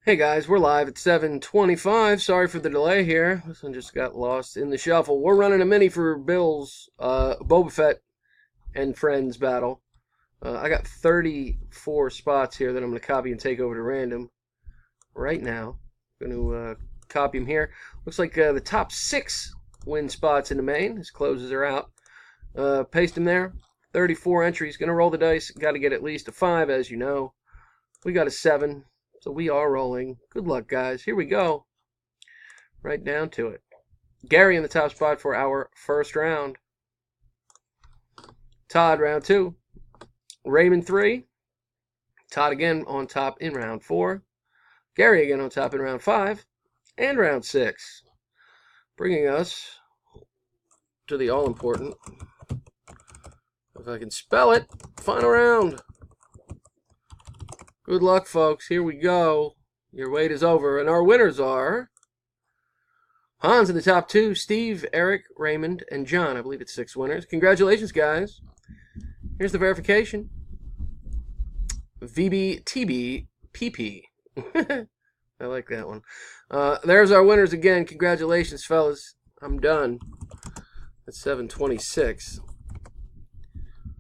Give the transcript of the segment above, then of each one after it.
Hey guys, we're live at 7:25. Sorry for the delay here. This one just got lost in the shuffle. We're running a mini for Bill's Boba Fett and Friends battle. I got 34 spots here that I'm going to copy and take over to random right now. I'm going to copy them here. Looks like the top 6 win spots in the main. His closes are out. Paste them there. 34 entries. Going to roll the dice. Got to get at least a 5, as you know. We got a 7. So we are rolling. Good luck, guys. Here we go. Right down to it. Gary in the top spot for our first round. Todd, round 2. Raymond, 3. Todd again on top in round 4. Gary again on top in round 5. And round 6. Bringing us to the all-important, if I can spell it, final round. Good luck, folks. Here we go. Your wait is over. And our winners are Hans in the top 2, Steve, Eric, Raymond, and John. I believe it's 6 winners. Congratulations, guys. Here's the verification. VBTBPP. I like that one. There's our winners again. Congratulations, fellas. I'm done. It's 7:26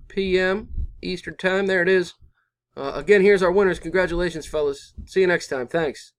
p.m. Eastern Time. There it is. Again, here's our winners. Congratulations, fellas. See you next time. Thanks.